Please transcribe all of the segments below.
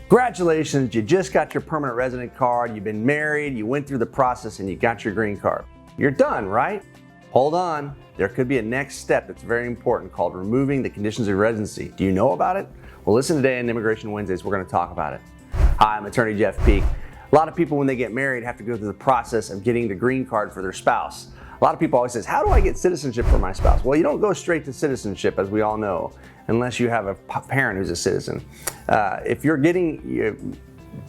Congratulations, you just got your permanent resident card, you've been married, you went through the process and you got your green card. You're done, right? Hold on, there could be a next step that's very important called removing the conditions of residency. Do you know about it? Well, listen today on Immigration Wednesdays, we're going to talk about it. Hi, I'm attorney Jeff Peak. A lot of people when they get married have to go through the process of getting the green card for their spouse. A lot of people always say, how do I get citizenship for my spouse? Well, you don't go straight to citizenship, as we all know, unless you have a parent who's a citizen. If you're getting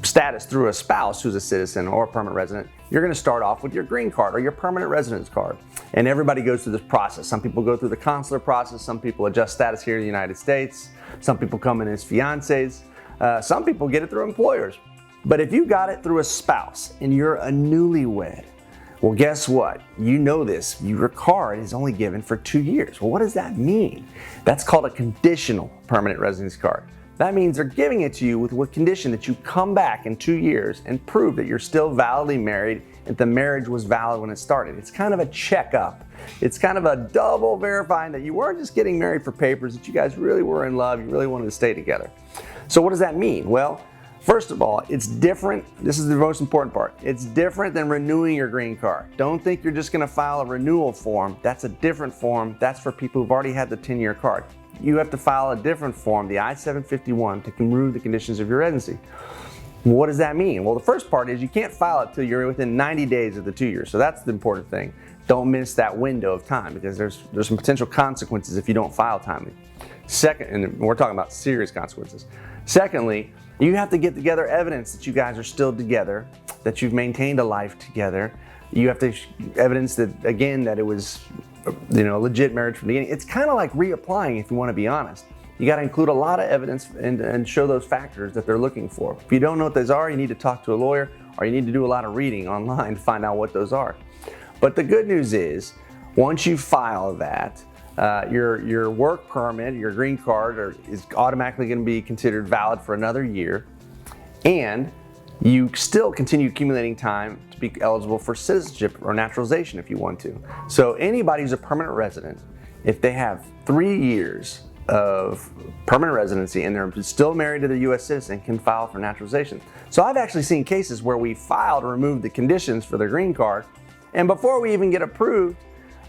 status through a spouse who's a citizen or a permanent resident, you're going to start off with your green card or your permanent residence card. And everybody goes through this process. Some people go through the consular process. Some people adjust status here in the United States. Some people come in as fiancés. Some people get it through employers. But if you got it through a spouse and you're a newlywed, well, guess what? You know this, your card is only given for 2 years. Well, what does that mean? That's called a conditional permanent residence card. That means they're giving it to you with condition that you come back in 2 years and prove that you're still validly married and the marriage was valid when it started. It's kind of a checkup. It's kind of a double verifying that you weren't just getting married for papers, that you guys really were in love, you really wanted to stay together. So what does that mean? Well, first of all, it's different. This is the most important part. It's different than renewing your green card. Don't think you're just going to file a renewal form. That's a different form. That's for people who've already had the 10-year card. You have to file a different form, the I-751, to remove the conditions of your residency. What does that mean? Well, the first part is you can't file it till you're within 90 days of the 2 years. So that's the important thing. Don't miss that window of time because there's some potential consequences if you don't file timely. Second, and we're talking about serious consequences. Secondly, you have to get together evidence that you guys are still together, that you've maintained a life together. You have to evidence that, again, that it was a legit marriage from the beginning. It's kind of like reapplying, if you want to be honest. You got to include a lot of evidence and show those factors that they're looking for. If you don't know what those are, you need to talk to a lawyer or you need to do a lot of reading online to find out what those are. But the good news is, once you file that, your work permit, your green card is automatically going to be considered valid for another year, and you still continue accumulating time to be eligible for citizenship or naturalization if you want to. So anybody who's a permanent resident, if they have 3 years of permanent residency and they're still married to the U.S. citizen, can file for naturalization. So I've actually seen cases where we filed to remove the conditions for their green card, and before we even get approved,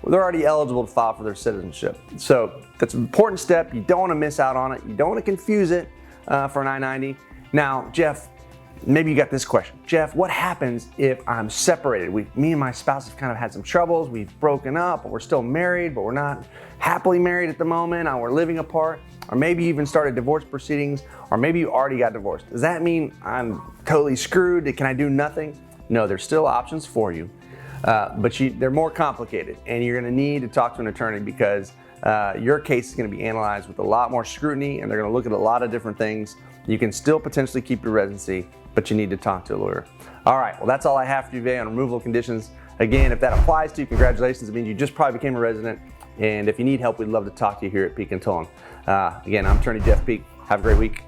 they're already eligible to file for their citizenship. So that's an important step. You don't want to miss out on it. You don't want to confuse it for an I-90. Now, Jeff, maybe you got this question. Jeff, what happens if I'm separated? Me and my spouse have kind of had some troubles. We've broken up, but we're still married, but we're not happily married at the moment, and we're living apart. Or maybe you even started divorce proceedings, or maybe you already got divorced. Does that mean I'm totally screwed? Can I do nothing? No, there's still options for you. But they're more complicated, and you're going to need to talk to an attorney because your case is going to be analyzed with a lot more scrutiny, and they're going to look at a lot of different things. You can still potentially keep your residency, but you need to talk to a lawyer. All right, well, that's all I have for you today on removal of conditions. Again, if that applies to you, congratulations. It means you just probably became a resident, and if you need help, we'd love to talk to you here at Peak and Tolan. Again, I'm attorney Jeff Peak. Have a great week.